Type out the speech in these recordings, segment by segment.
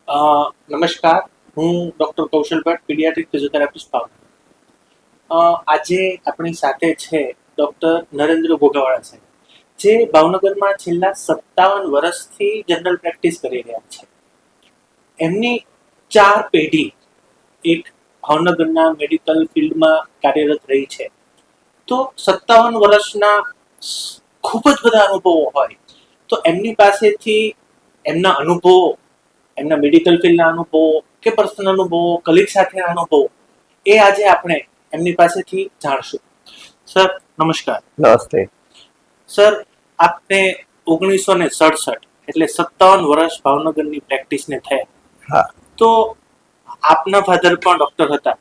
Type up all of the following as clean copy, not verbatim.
નમસ્કાર. હું ડૉક્ટર કૌશલ Bhatt, paediatric physiotherapist Bhavnagar. આજે આપણી સાથે છે ડૉક્ટર નરેન્દ્ર ઘોઘાવાળા સાહેબ, જે ભાવનગરમાં છેલ્લા 57 વર્ષથી જનરલ પ્રેક્ટિસ કરી રહ્યા છે. એમની 4 પેઢી એક ભાવનગરના મેડિકલ ફિલ્ડમાં કાર્યરત રહી છે. તો 57 વર્ષના ખૂબ જ બધા અનુભવો હોય, તો એમની પાસેથી એમના અનુભવો, એમના મેડિકલ ફિલ્ડના અનુભવો કે પર્સનલ અનુભવો, કલીગ સાથેના અનુભવો, એ આજે આપણે એમની પાસેથી જાણશું. સર, નમસ્કાર. નમસ્તે. સર, આપને 1967 એટલે 57 વર્ષ ભાવનગરની પ્રેક્ટિસને થયા. હા. તો આપના ફાધર પણ ડોક્ટર હતા,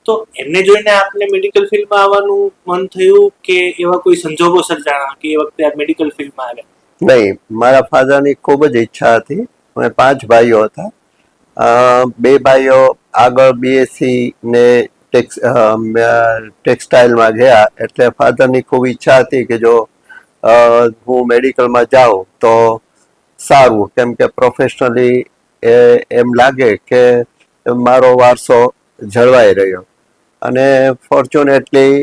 તો એમને જોઈને આપને મેડિકલ ફિલ્ડમાં આવવાનું મન થયું કે એવા કોઈ સંજોગો સર્જાણા કે એ વખતે આપ મેડિકલ ફિલ્ડમાં આવ્યા? નહીં, મારા ફાધરની ખૂબ જ ઈચ્છા હતી. અમે 5 ભાઈઓ હતા. 2 ભાઈઓ આગળ બીએસસી ને ટેક્સટાઇલમાં ગયા, એટલે ફાધરની ખૂબ ઈચ્છા હતી કે જો હું મેડિકલમાં જાઉં તો સારું, કેમ કે પ્રોફેશનલી એમ લાગે કે મારો વારસો જળવાઈ રહ્યો. અને fortunately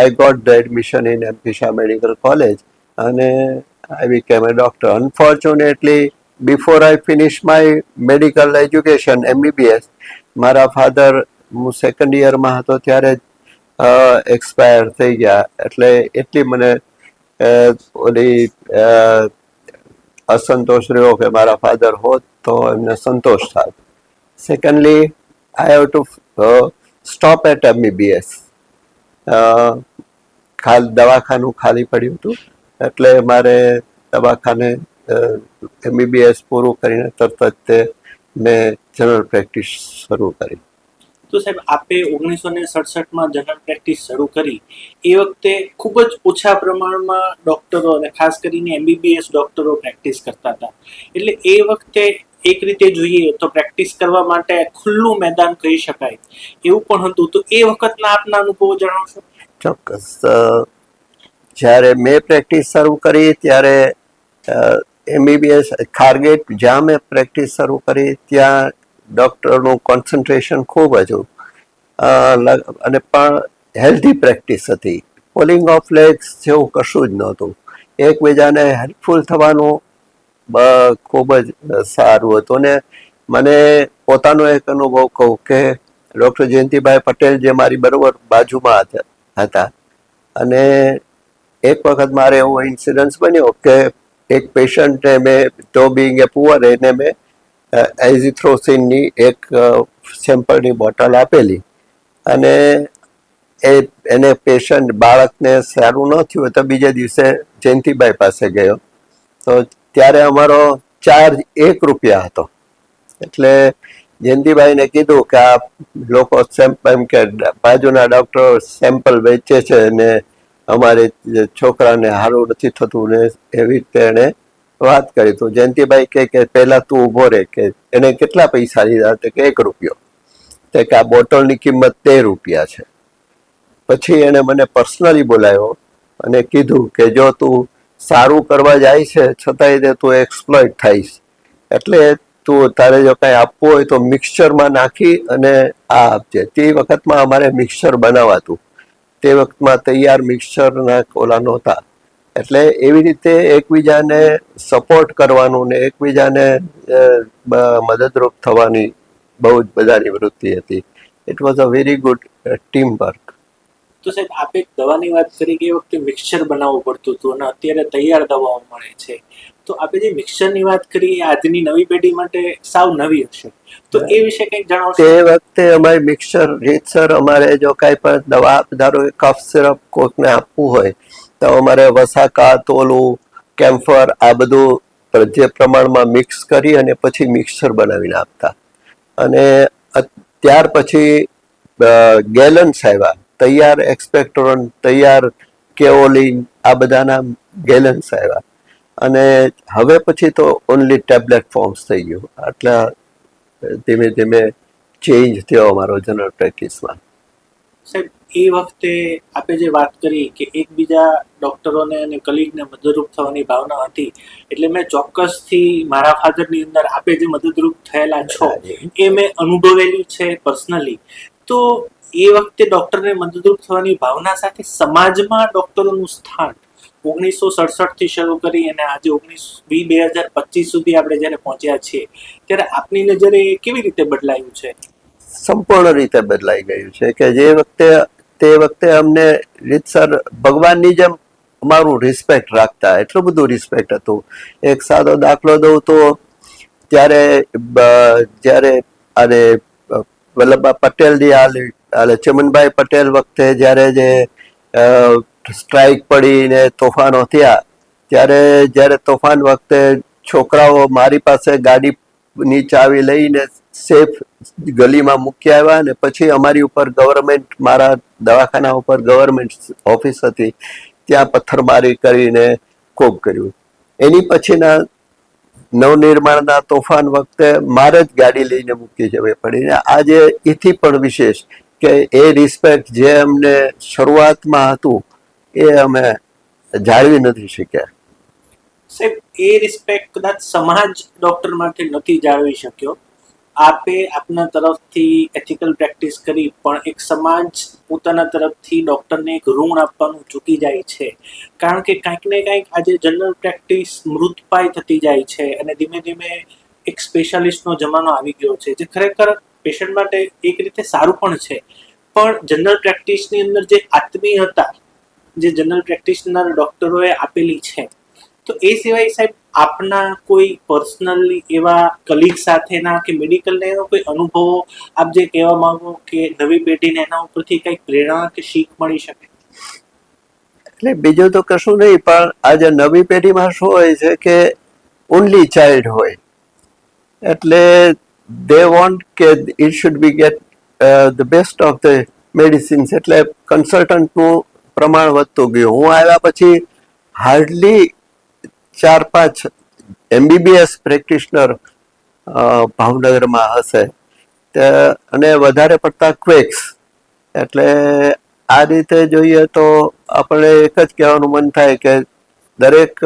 I got the admission in MP Shah Medical College and I became a doctor. Unfortunately, before I finished my medical education, MBBS, મારા ફાધર હું સેકન્ડ યરમાં હતો ત્યારે એક્સપાયર થઈ ગયા. એટલે એટલી મને ઓલી અસંતોષ રહ્યો કે મારા ફાધર હોત તો એમને સંતોષ થાત. Secondly, I have to stop at MBBS. દવાખાનું ખાલી પડ્યું હતું, એટલે મારે દવાખાને MBBS પૂરું કરીને તરત જ મેં જનરલ પ્રેક્ટિસ શરૂ કરી. તો સાહેબ, આપે 1967માં જનરલ પ્રેક્ટિસ શરૂ કરી એ વખતે ખૂબ જ ઓછા પ્રમાણમાં ડોક્ટરો અને ખાસ કરીને MBBS ડોક્ટરો પ્રેક્ટિસ કરતા હતા. એટલે એ વખતે એક રીતે જોઈએ તો પ્રેક્ટિસ કરવા માટે ખુલ્લું મેદાન કહી શકાય એવું પણ હતું. તો એ વખતના આપના અનુભવો જણાવશો? ચોક્કસ. જ્યારે મેં પ્રેક્ટિસ શરૂ કરી ત્યારે MBBS ખારગેટ જ્યાં મેં પ્રેક્ટિસ શરૂ કરી ત્યાં ડૉક્ટરનું કોન્સન્ટ્રેશન ખૂબ હતું અને પણ હેલ્ધી પ્રેક્ટિસ હતી. પુલિંગ ઓફ લેગ્સ જેવું કશું જ નહોતું. એકબીજાને હેલ્પફુલ થવાનું ખૂબ જ સારું હતું. અને મને પોતાનો એક અનુભવ કહું કે ડૉક્ટર જયંતિભાઈ પટેલ જે મારી બરોબર બાજુમાં હતા, અને એક વખત મારે એવો ઇન્સિડન્સ બન્યો કે એક પેશન્ટને મેં તો બિંગ એ પુઅર એને મેં એઝિથ્રોસિનની એક સેમ્પલની બોટલ આપેલી, અને એને પેશન્ટ બાળકને સારું ન થયું તો બીજા દિવસે જયંતિભાઈ પાસે ગયો. તો ત્યારે અમારો ચાર્જ ₹1 હતો. એટલે જયંતિભાઈને કીધું કે આ લોકો એમ કે બાજુના ડૉક્ટરો સેમ્પલ વેચે છે ને અમારે છોકરાને સારું નથી થતું ને એવી રીતે એણે વાત કરી. તો જયંતિભાઈ કે પહેલા તું ઊભો રહે, કે એને કેટલા પૈસા લીધા? તો કે ₹1. તો કે આ બોટલની કિંમત ₹13 છે. પછી એણે મને પર્સનલી બોલાવ્યો અને કીધું કે જો તું સારું કરવા જાય છે છતાંય તું એક્સપ્લોઇટ થઈશ, એટલે તું તારે જો કાંઈ આપવું હોય તો મિક્સચરમાં નાખી અને આ આપજે. તે વખતમાં અમારે મિક્સચર બનાવાતું, તે વખતમાં તૈયાર મિક્સચરના ઓલા નહોતા. એટલે એવી રીતે એકબીજાને સપોર્ટ કરવાનું ને એકબીજાને મદદરૂપ થવાની બહુ જ બધાની વૃત્તિ હતી. It was a very good team work. તો સાહેબ, આપે દવાની વાત કરી કે એ વખતે મિક્સચર બનાવવું પડતું હતું અને અત્યારે તૈયાર દવાઓ મળે છે. તો આપણે જે મિક્સચરની વાત કરી એ આજની નવી પેઢી માટે સાવ નવી હશે, તો એ વિશે કંઈક જણાવશો? તે વખતે અમારી મિક્સચર રીતસર અમારે જો કાંઈ પણ દવા, ધારો કે કફ સિરપ કોઈકને આપવું હોય તો અમારે વસાકા, તોલું, કેમ્ફર આ બધું જે પ્રમાણમાં મિક્સ કરી અને પછી મિક્સચર બનાવીને આપતા. અને ત્યાર પછી ગેલન્સ આવ્યા, તૈયાર એક્સપેક્ટોરન્ટ, તૈયાર કેઓલિન, આ બધાના ગેલન્સ આવ્યા. અને હવે પછી તો ઓનલી ટેબ્લેટ ફોર્મ્સ થઈ ગયું. આટલા ધીમે ધીમે ચેન્જ થયો અમારો જનરલ પ્રેક્ટિસમાં. સાહેબ, એ વખતે આપે જે વાત કરી કે એકબીજા ડોક્ટરોને અને કલીગને મદદરૂપ થવાની ભાવના હતી, એટલે મેં ચોક્કસથી મારા ફાધરની અંદર આપે જે મદદરૂપ થયેલા છો એ મેં અનુભવેલું છે પર્સનલી. તો એ વખતે ડોક્ટરને મદદરૂપ થવાની ભાવના સાથે સમાજમાં ડોક્ટરોનું સ્થાન 1967 થી શરૂ કરી અને આજે 2025 સુધી આપણે જ્યારે પહોંચ્યા છીએ, ત્યારે આપની નજરે એ કેવી રીતે બદલાયું છે? સંપૂર્ણ રીતે બદલાઈ ગયું છે કે તે વખતે અમને રીતસર ભગવાનની જેમ અમારું રિસ્પેક્ટ રાખતા, એટલું બધું રિસ્પેક્ટ હતું. એક સાદો દાખલો દઉં તો જ્યારે આને વલ્લભભાઈ પટેલની હાલે ચમનભાઈ પટેલ વખતે જ્યારે જે સ્ટ્રાઇક પડી ને તોફાનો થયા, જ્યારે તોફાન વખતે છોકરાઓ મારી પાસે ગાડીની ચાવી લઈને સેફ ગલીમાં મૂકી આવ્યા ને પછી અમારી ઉપર ગવર્મેન્ટ, મારા દવાખાના ઉપર ગવર્મેન્ટ ઓફિસ હતી, ત્યાં પથ્થરમારી કરીને ખૂબ કર્યું. એની પછીના નવનિર્માણના તોફાન વખતે મારે જ ગાડી લઈને મૂકી જવી પડી. ને આજે એથી પણ વિશેષ કે એ રિસ્પેક્ટ જે અમને શરૂઆતમાં હતું એ અમે જાળવી નથી શક્યા. સાહેબ, એ રિસ્પેક્ટ કદાચ સમાજ ડોક્ટર માટે નથી જાળવી શક્યો. આપે આપના તરફથી એથિકલ પ્રેક્ટિસ કરી, પણ એક સમાજ પોતાના તરફથી ડોક્ટરને એક ઋણ આપવાનું ચૂકી જાય છે. કારણ કે કાંઈક ને કાંઈક આજે જનરલ પ્રેક્ટિસ મૃતપાય થતી જાય છે અને ધીમે ધીમે એક સ્પેશિયાલિસ્ટનો જમાનો આવી ગયો છે, જે ખરેખર પેશન્ટ માટે એક રીતે સારું પણ છે. પણ જનરલ પ્રેક્ટિસની અંદર જે આત્મીયતા જે જનરલ પ્રેક્ટિશનર ડોક્ટરોએ આપેલી છે, તો એ સિવાય સાહેબ આપના કોઈ પર્સનલી એવા કલીગ સાથેના કે મેડિકલના એવા કોઈ અનુભવો આપ જે કહેવા માંગો કે નવી પેઢીને એના ઉપરથી કંઈક પ્રેરણા કે શીખ મળી શકે? એટલે બીજું તો કશું નહીં, પણ આજે નવી પેઢીમાં શું હોય છે કે ઓનલી ચાઇલ્ડ હોય, એટલે દે વોન્ટ કે it should be get the best of the medicines, એટલે કન્સલ્ટન્ટનું પ્રમાણ વધતું ગયું. હું આવ્યા પછી હાર્ડલી 4-5 MBBS પ્રેક્ટિશનર ભાવનગરમાં હશે, અને વધારે પડતા ક્વેક્સ. એટલે આ રીતે જોઈએ તો આપણે એક જ કહેવાનું મન થાય કે દરેક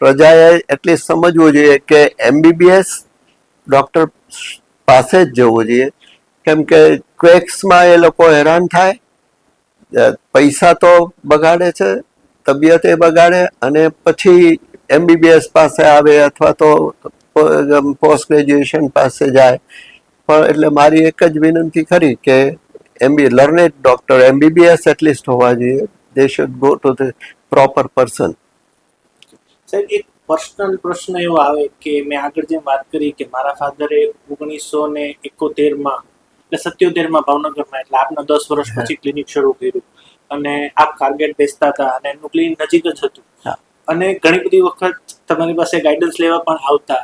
પ્રજાએ એટલી સમજવું જોઈએ કે MBBS ડોક્ટર પાસે જ જવું જોઈએ, કેમ કે ક્વેક્સમાં એ લોકો હેરાન થાય, પૈસા તો બગાડે છે, તબિયત એ બગાડે, અને પછી MBBS પાસે આવે અથવા તો પોસ્ટ ગ્રેજ્યુએશન પાસે જાય. પણ એટલે મારી એક જ વિનંતી ખરી કે લર્નેડ ડોક્ટર MBBS એટલીસ્ટ હોવા જોઈએ. They should go to the proper person. સાહેબ, એક પર્સનલ પ્રશ્ન એવો આવે કે મેં આગળ જેમ વાત કરી કે મારા ફાધરે 1971માં એટલે 77માં ભાવનગરમાં, એટલે આપના 10 વર્ષ પછી ક્લિનિક શરૂ કર્યું અને આપ કારગેટ બેસતા હતા અને એમનું ક્લિનિક નજીક જ હતું અને ઘણી બધી વખત તમારી પાસે ગાઈડન્સ લેવા પણ આવતા.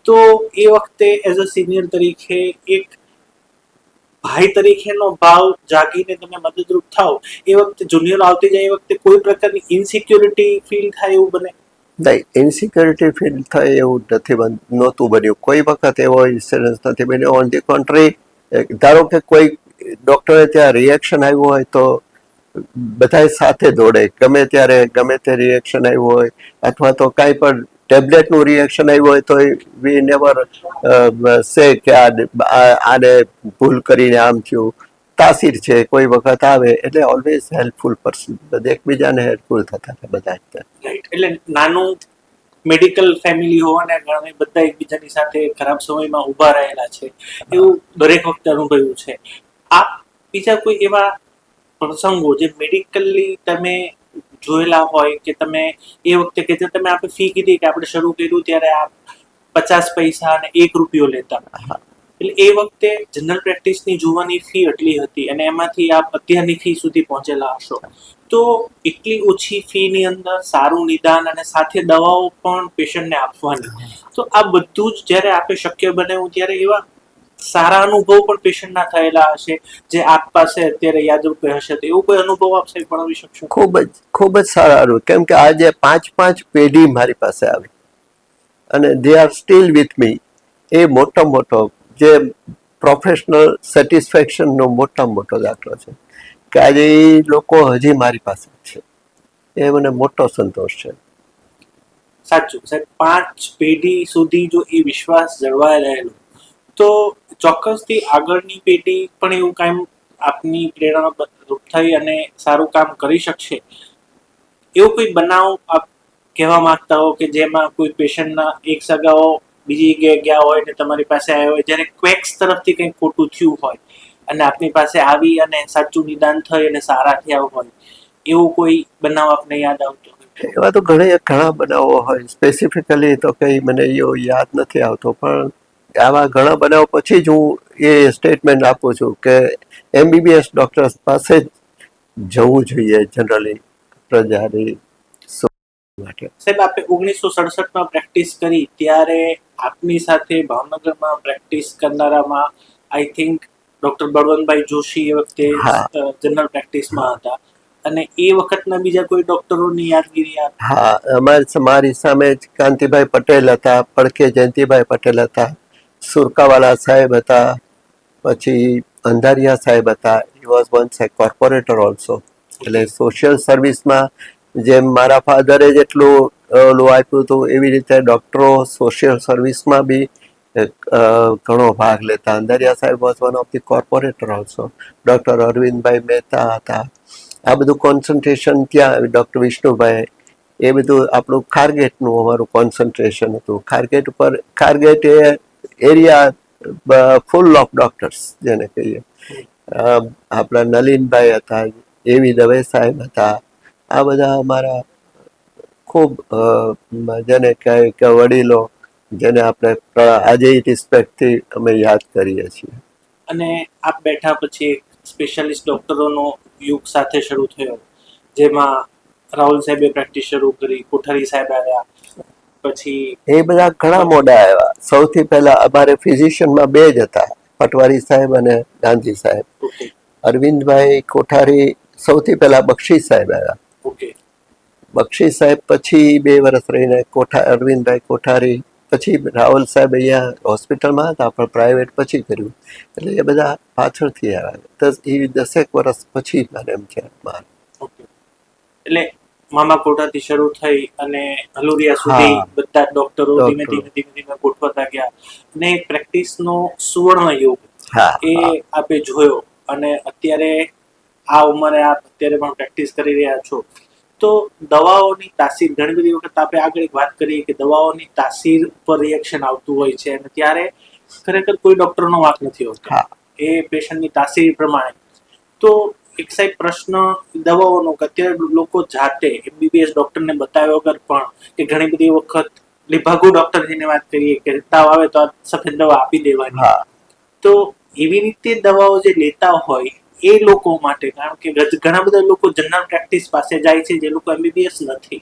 તો એ વખતે એઝ અ સિનિયર તરીકે એક ભાઈ તરીકેનો ભાવ જાગીને તમે મદદરૂપ થાવ, એ વખતે જુનિયર આવતી જાય એ વખતે કોઈ પ્રકારની ઇનસિક્યોરિટી ફીલ થાય એવું બને? નહીં, ઇન્સિક્યોરિટી ફીલ થાય એવું નહોતું બન્યું. કોઈ વખત એવો ઇન્સિડન્સ નથી બન્યો. ઓન ધી કોન્ટ્રી, ધારો કે કોઈ ડોક્ટરે ત્યાં રિએક્શન આવ્યું હોય તો બધા સાથે દોડે, ગમે ત્યારે ગમે તે રિએક્શન આવ્યું હોય, અથવા તો કાંઈ પણ ટેબ્લેટનું રિએક્શન આવ્યું હોય તો વી નેવર સે કે આને ભૂલ કરીને આમ થયું. તાસીર છે કોઈ વખત આવે એટલે ઓલવેઝ હેલ્પફુલ પર્સન, એકબીજાને હેલ્પફુલ થતા હતા બધા. રાઈટ, એટલે નાનું મેડિકલ ફેમિલી હોવાને કારણે બધા એકબીજાની સાથે ખરાબ સમયમાં ઊભા રહેલા છે, એવું દરેક વખતે અનુભવ્યું છે. આપ બીજા કોઈ એવા પ્રસંગો જે મેડિકલી તમે જોયેલા હોય કે તમે એ વખતે કે જે તમે આપણે ફી કીધી કે આપણે શરૂ કર્યું ત્યારે આપ 50 પૈસા અને 1 રૂપિયો લેતા, એટલે એ વખતે જનરલ પ્રેક્ટિસની જોવાની ફી એટલી હતી અને એમાંથી આપ અત્યારની ફી સુધી પહોંચેલા હશો. તો એટલી ઓછી ફીની અંદર સારું નિદાન અને સાથે દવાઓ પણ પેશન્ટને આપવાની, તો આ બધું જ જ્યારે આપે શક્ય બનાવ્યું ત્યારે એવા સારા અનુભવ પણ પેશન્ટના થયેલા હશે જે આપ પાસે અત્યારે યાદરૂપે હશે, તો એવું કોઈ અનુભવ આપ સાહેબ ભણાવી શકશો? ખૂબ જ સારું, કેમ કે આજે 5 પેઢી મારી પાસે આવી અને they are still with me. એ મોટો જે પ્રોફેશનલ સેટિસ્ફેક્શનનો મોટો દાખલો છે કે આજે એ લોકો હજી મારી પાસે છે, એ મને મોટો સંતોષ છે. સાચું સાહેબ, 5 પેઢી સુધી જો એ વિશ્વાસ જળવાય રહેલો તો ચોક્કસથી આગળની પેઢી પણ એવું કામ આપની પ્રેરણા રૂપ થઈ અને સારું કામ કરી શકશે. એવો કોઈ બનાવ આપ કહેવા માંગતા હો કે જેમાં કોઈ પેશન્ટના એક સગાઓ બીજી જગ્યાએ ગયા હોય ને તમારી પાસે આવ્યો હોય, જ્યારે ક્વેક્સ તરફથી કંઈક ખોટું થયું હોય અને આપની પાસે આવી અને સાચું નિદાન થઈ અને સારા થયા હોય, એવો કોઈ બનાવ આપને યાદ આવતો હોય? એવા તો ઘણા બનાવો હોય, સ્પેસિફિકલી તો કંઈ મને એવો યાદ નથી આવતો, પણ આવા ઘણા બનાવો પછી જ હું એ સ્ટેટમેન્ટ આપું છું કે MBBS ડોક્ટર્સ પાસે જ જવું જોઈએ જનરલી પ્રજાની માટે. સાહેબ, આપે 1967માં પ્રેક્ટિસ કરી ત્યારે આપની સાથે ભાવનગરમાં પ્રેક્ટિસ કરનારામાં I think doctor Balwantbhai Joshi એ વખતે હા. જનરલ પ્રેક્ટિસમાં હતા, અને એ વખતના બીજા કોઈ ડોક્ટરોની યાદગીરી આપ? હા, મારી સામે જ કાંતિભાઈ પટેલ હતા, પડખે જયંતિભાઈ પટેલ હતા, સુરકાવાલા સાહેબ હતા, પછી અંધારિયા સાહેબ હતા. He was once A corporator also. એટલે સોશિયલ સર્વિસમાં જેમ મારા ફાધરે જેટલું ઓલું આપ્યું હતું, એવી રીતે ડૉક્ટરો સોશિયલ સર્વિસમાં બી ઘણો ભાગ લેતા. અંધારિયા સાહેબ was one of the corporator also. Doctor Arvindbhai Mehta હતા. આ બધું કોન્સન્ટ્રેશન ત્યાં ડૉક્ટર વિષ્ણુભાઈ, એ બધું આપણું ખારગેટનું અમારું કોન્સન્ટ્રેશન હતું. ખારગેટ એ એરિયા ફૂલ ઓફ ડૉક્ટર્સ જેને કહીએ. આપણા નલિનભાઈ હતા, એવી દવે સાહેબ હતા. આ બધા અમારા ખૂબ જેને કહે કે વડીલો, જેને આપણે આજે રિસ્પેક્ટથી અમે યાદ કરીએ છીએ. અને આપ બેઠા પછી સ્પેશિયાલિસ્ટ ડોક્ટરોનો યુગ સાથે શરૂ થયો, જેમાં રાહુલ સાહેબે પ્રેક્ટિસ શરૂ કરી, કોઠારી સાહેબ આવ્યા, પછી એ બધા ઘણા મોડા આવ્યા. સૌથી પહેલા અમારે ફિઝિશિયનમાં 2 જ હતા, પટવારી સાહેબ અને ગાંધી સાહેબ. ઓકે અરવિંદભાઈ કોઠારી સૌથી પહેલા બક્ષી સાહેબ આવ્યા. ઓકે બક્ષી સાહેબ પછી 2 વર્ષ રહીને અરવિંદભાઈ કોઠારી, પછી રાહુલ સાહેબ અહીંયા હોસ્પિટલમાં હતા પણ પ્રાઇવેટ પછી કર્યું. એટલે એ બધા પાછળથી આવ્યા. એ 10 વર્ષ પછી મને એમ છે. ઓકે એટલે મામા કોઠાથી શરૂ થઈ અને હલુરિયા સુધી બધા ડોક્ટરો ધીમે ધીમે ગોઠવાતા ગયા, અને પ્રેક્ટિસનો સુવર્ણ યુગ એ આપે જોયો. અને અત્યારે આ ઉંમરે આપ અત્યારે પણ પ્રેક્ટિસ કરી રહ્યા છો, તો દવાઓની તાસીર, ઘણી બધી વખત આપણે આગળ એક વાત કરીએ કે દવાઓની તાસીર પર રિએક્શન આવતું હોય છે, અને ત્યારે ખરેખર કોઈ ડોક્ટરનો વાંક નથી હોતો, એ પેશન્ટની તાસીર પ્રમાણે. તો એક સાહેબ પ્રશ્ન દવાઓનો કે અત્યારે લોકો જાતે MBBS ડોક્ટરને બતાવ્યા વગર પણ, કે ઘણી બધી વખત લીભાગુ ડોક્ટરની વાત કરીએ કે તાવ આવે તો આ સફેદ દવા આપી દેવાની, તો એવી રીતે દવાઓ જે લેતા હોય એ લોકો માટે, કારણ કે ઘણા બધા લોકો જનરલ પ્રેક્ટિસ પાસે જાય છે જે લોકો MBBS નથી,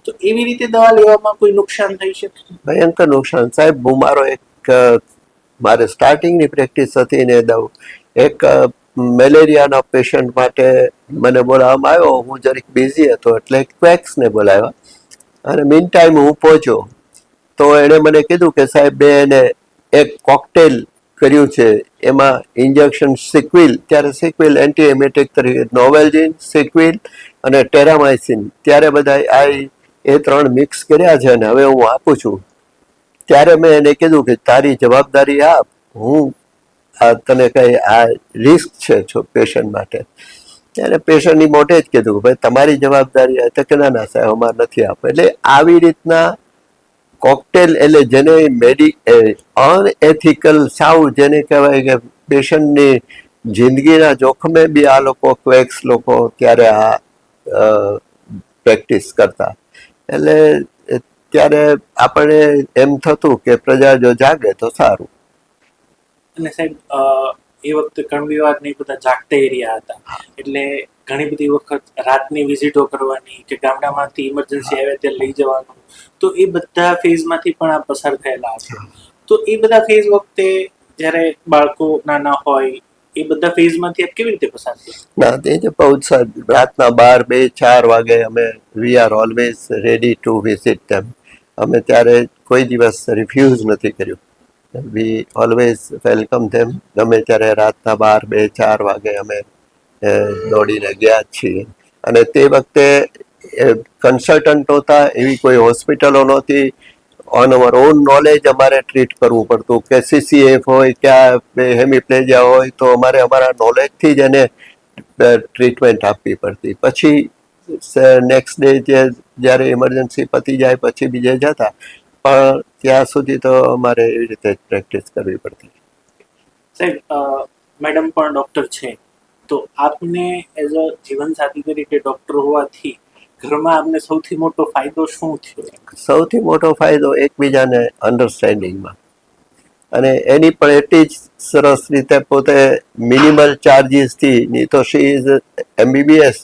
તો એવી રીતે દવા લેવામાં કોઈ નુકસાન થઈ શકે? ભયંકર નુકસાન સાહેબ. હું મારો મારે સ્ટાર્ટિંગની પ્રેક્ટિસ હતી ને દઉં, એક મેલેરિયાના પેશન્ટ માટે મને બોલાવવામાં આવ્યો. હું જરીક બિઝી હતો એટલે ક્વેક્સને બોલાવ્યા, અને મીન ટાઈમ હું પહોંચ્યો તો એણે મને કીધું કે સાહેબ મેં એને એક કોકટેલ કર્યું છે, એમાં ઇન્જેક્શન સિક્વિલ, ત્યારે સિક્વિલ એન્ટીએમેટિક તરીકે નોવેલ્જીન, સિક્વિલ અને ટેરામાઇસિન, ત્યારે બધા એ 3 મિક્સ કર્યા છે અને હવે હું આપું છું. ત્યારે મેં એને કીધું કે તારી જવાબદારી આપ, હું તને કઈ આ રિસ્ક છે પેશન્ટ માટે. ત્યારે પેશન્ટની મોઢે જ કીધું કે ભાઈ તમારી જવાબદારી તો કે ના સાહેબ અમારે નથી આપવું. એટલે આવી રીતના કોકટેલ, એટલે જેને અનએથિકલ સાવ જેને કહેવાય કે પેશન્ટની જિંદગીના જોખમે બી આ લોકો ક્વેક્સ લોકો ત્યારે આ પ્રેક્ટિસ કરતા. એટલે ત્યારે આપણે એમ થતું કે પ્રજા જો જાગે તો સારું. અને સાહેબ એ વખતે કણવિવાદ ને બધા જાગતા એરિયા હતા, એટલે ઘણી બધી વખત રાતની વિઝિટો કરવાની કે ગામડામાંથી ઇમરજન્સી આવે ત્યારે લઈ જવાનું, તો એ બધા ફેઝમાંથી પણ આ પસાર થયેલા હશે. તો એ બધા ફેઝ વખતે જ્યારે બાળકો નાના હોય, એ બધા ફેઝમાંથી આપ કેવી રીતે પસાર થયા? ના, તે જ બહુ રાતના 12, 2, 4 વાગે અમે we are always ready to visit them. અમે ત્યારે કોઈ દિવસ રિફ્યુઝ નથી કર્યું. We always welcome them. ગમે ત્યારે રાતના 12, 2, 4 વાગે અમે દોડીને ગયા જ છીએ. અને તે વખતે કન્સલ્ટન્ટ નહોતા, એવી કોઈ હોસ્પિટલો નહોતી. ઓન અવર ઓન નોલેજ અમારે ટ્રીટ કરવું પડતું, કે CCF હોય, ક્યાં હેમિપ્લેજિયા હોય, તો અમારે અમારા નોલેજથી જ એને ટ્રીટમેન્ટ આપવી પડતી. પછી નેક્સ્ટ ડે જ્યારે ઇમરજન્સી પતી જાય પછી બીજે જતા, પણ ત્યાં સુધી તો અમારે એવી રીતે જ પ્રેક્ટિસ કરવી પડતી. સાહેબ, મેડમ પણ ડૉક્ટર છે, તો આપને એઝ અ જીવનસાથી તરીકે ડૉક્ટર હોવાથી ઘરમાં આપને સૌથી મોટો ફાયદો શું થયો? સૌથી મોટો ફાયદો એકબીજાને અન્ડરસ્ટેન્ડિંગમાં, અને એની પણ એટલી જ સરસ રીતે પોતે મિનિમલ ચાર્જીસથી, નહીં તો શી ઇઝ MBBS,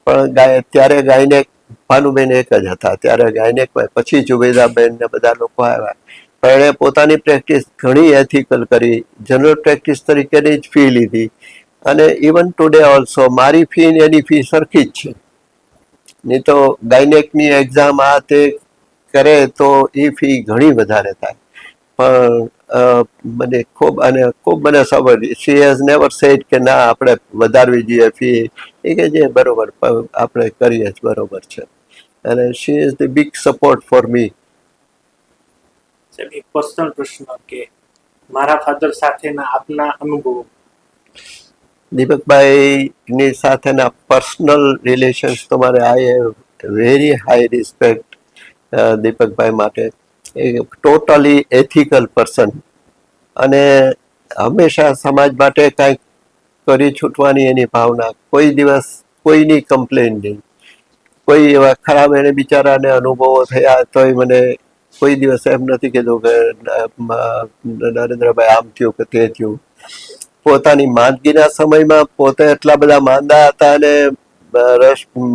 પણ ત્યારે ગાયનેક ભાનુબેન એક જ હતા, ત્યારે ગાયનેક પછી જુબેદાબેન ને બધા લોકો આવ્યા. પણ એણે પોતાની પ્રેક્ટિસ ઘણી એથિકલ કરી, જનરલ પ્રેક્ટિસ તરીકેની જ ફી લીધી. અને ઇવન ટુડે ઓલ્સો મારી ફી ને એની ફી સરખી જ છે. નહીં તો ગાયનેકની એક્ઝામ આ તે કરે તો એ ફી ઘણી વધારે થાય. પણ મને ખૂબ મને ખબર, શી હેઝ નેવર સેડ કે ના આપણે વધારવી જોઈએ ફી. એ કે જે બરોબર આપણે કરીએ જ બરોબર છે. અને she is the big support for me. સાહેબ, એક પર્સનલ પ્રશ્ન કે મારા ફાધર સાથેના આપના અનુભવો. દીપકભાઈની સાથેના પર્સનલ રિલેશન્સ તો મારે I have very high respect Deepakbhai માટે. એ ટોટલી એથિકલ પર્સન, અને હંમેશા સમાજ માટે કાંઈક કરી છૂટવાની એની ભાવના. કોઈ દિવસ કોઈની કમ્પ્લેન નહીં, કોઈ એવા ખરાબ એને બિચારાને અનુભવો થયા તોય મને કોઈ દિવસ એમ નથી કીધું કે નરેન્દ્રભાઈ આમ થયું કે તે થયું. પોતાની માંદગીના સમયમાં પોતે એટલા બધા માંદા હતા, અને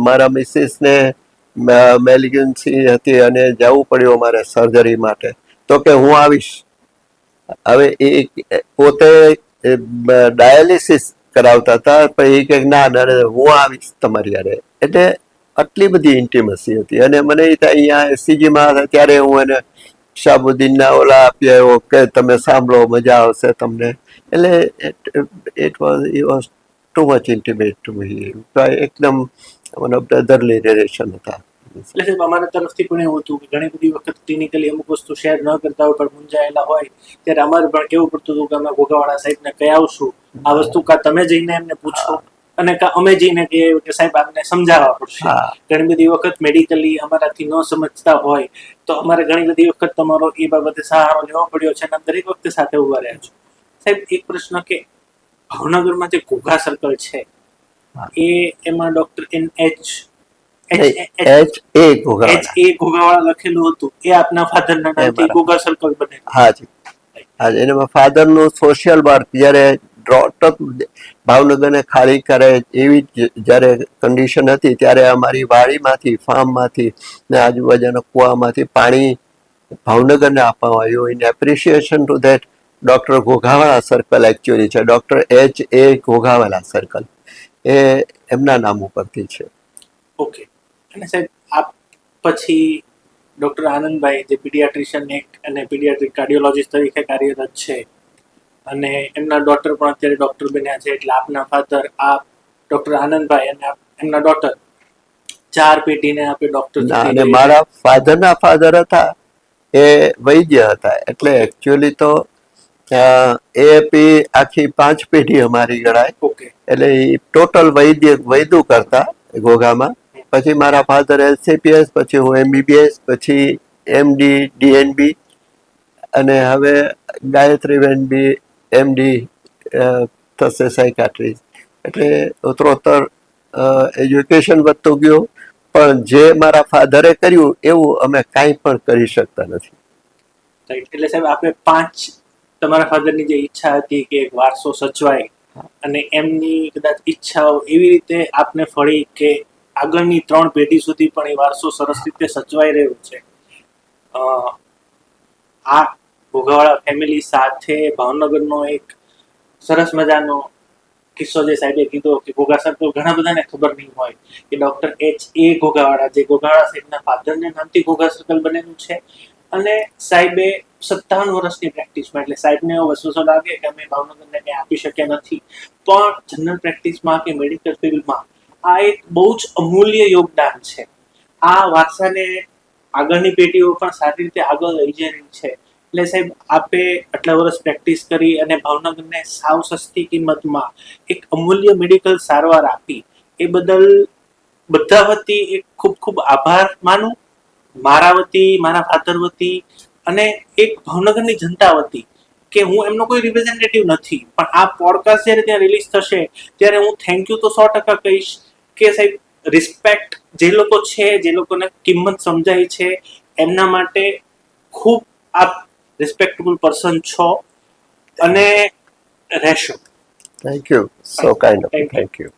મારા મિસિસને મેલિગ્નન્સી હતી અને જવું પડ્યું અમારે સર્જરી માટે, તો કે હું આવીશ. હવે એ પોતે ડાયાલિસિસ કરાવતા હતા, પણ એ કે ના હું આવીશ તમારી યારે. એટલે આટલી બધી ઇન્ટિમસી હતી. અને મને અહીંયા SCGમાં ત્યારે હું એને શાહબુદ્દીનના ઓલા આપી આવ્યો કે તમે સાંભળો, મજા આવશે તમને. એટલે it was too much intimate to me. એકદમ વન ઓફ બ્રધરલી રિલેશન હતા. એટલે સાહેબ, અમારા તરફથી પણ એવું હતું કે ઘણી બધી વખત ક્લિનિકલી અમુક વસ્તુ શેર ન કરતા હોય પણ મૂંઝાયેલા હોય, ત્યારે અમારે પણ કેવું પડતું હતું કે અમે ઘોઘાવાળા સાહેબને કહી આવશું આ વસ્તુ, કા તમે જઈને એમને પૂછો અને કા અમે જઈને કહીએ કે સાહેબ આપને સમજાવવા પડશે. ઘણી બધી વખત મેડિકલી અમારાથી ન સમજતા હોય તો અમારે ઘણી બધી વખત તમારો એ બાબતે સહારો લેવો પડ્યો છે, અને દરેક વખતે સાથે ઉભા રહ્યા છો. સાહેબ, એક પ્રશ્ન કે ભાવનગરમાં જે ઘોઘા સર્કલ છે એમાં ડોક્ટર HA ઘોઘાવાળા લખેલું હતું, એ આપના ફાધરના નામથી ઘોઘા સર્કલ બને. હાજી, હાજી. એમાં ફાધરનું સોશિયલ વર્ક જ્યારે ભાવનગરને ખાલી કરે એવી જ્યારે કન્ડિશન હતી, ત્યારે અમારી વાડીમાંથી, ફાર્મમાંથી ને આજુબાજુના કુવામાંથી પાણી ભાવનગરને આપવામાં આવ્યું. In appreciation to that doctor Ghoghawala circle actually છે, ડૉક્ટર HA ઘોઘાવાળા સર્કલ, એ એમના નામ ઉપરથી છે. ઓકે. અને સાહેબ, આપ પછી ડૉક્ટર આનંદભાઈ જે પીડિયાટ્રિશિયન અને પીડિયાટ્રિક કાર્ડિયોલોજિસ્ટ તરીકે કાર્યરત છે, અને એમના ડોટર પણ અત્યારે ડૉક્ટર બન્યા છે, એટલે આપના ફાધર, આપ, ડૉક્ટર આનંદભાઈ અને એમના ડોટર, 4 પેઢીને આપે ડૉક્ટર. અને મારા ફાધરના ફાધર હતા એ વૈદ્ય હતા, એટલે એકચ્યુઅલી તો એ આખી 5 પેઢી અમારી ગણાય. ઓકે. એટલે એ ટોટલ વૈદુ કરતા ઘોઘામાં. પછી મારા ફાધર LCPS, પછી હું MBBS, પછી MD DNB, અને હવે ગાયત્રીબેન બી MD થશે સાયકાટ્રી. એટલે ઉત્તરોત્તર એજ્યુકેશન વધતું ગયું, પણ જે મારા ફાધરે કર્યું એવું અમે કાંઈ પણ કરી શકતા નથી. એટલે સાહેબ, આપણે 5, તમારા ફાધરની જે ઈચ્છા હતી કે એક વારસો સચવાય, અને એમની કદાચ ઈચ્છાઓ એવી રીતે આપને ફળી કે આગળની 3 પેઢી સુધી પણ એ વારસો સરસ રીતે સચવાઈ રહ્યો છે. આ ઘોઘાવાળા ફેમિલી સાથે ભાવનગરનો એક સરસ મજાનો કિસ્સો જે સાહેબે કીધો કે ઘોઘા સર્કલ ઘણા બધાને ખબર નહીં હોય કે ડૉક્ટર HA ઘોઘાવાળા, જે ઘોઘાવાળા સાહેબના ફાધરના નામથી ઘોઘા સર્કલ બનેલું છે, અને સાહેબે 57 વર્ષની પ્રેક્ટિસમાં, એટલે સાહેબને એવો વસવસો લાગે કે અમે ભાવનગરને કંઈ આપી શક્યા નથી, પણ જનરલ પ્રેક્ટિસમાં કે મેડિકલ ફિલ્ડમાં આ એક બહુ જ અમૂલ્ય યોગદાન છે. આ વારસાને આગળની પેઢીઓ પણ સારી રીતે આગળ લઈ જઈ રહી છે. એટલે સાહેબ, આપે આટલા વર્ષ પ્રેક્ટિસ કરી અને ભાવનગરને સાવ સસ્તી કિંમતમાં એક અમૂલ્ય મેડિકલ સારવાર આપી, એ બદલ બધા વતી એક ખૂબ ખૂબ આભાર માનું, મારા વતી, મારા ફાધર વતી અને એક ભાવનગરની જનતા વતી, કે હું એમનો કોઈ રિપ્રેઝેન્ટેટિવ નથી, પણ આ પોડકાસ્ટ જ્યારે ત્યાં રિલીઝ થશે ત્યારે હું થેન્ક યુ તો 100% કહીશ કે સાહેબ, રિસ્પેક્ટ જે લોકો છે, જે લોકોને કિંમત સમજાય છે, એમના માટે ખૂબ આપ રિસ્પેક્ટેબલ પર્સન છો અને રહેશો. Thank you, so kind of, Thank you. Thank you.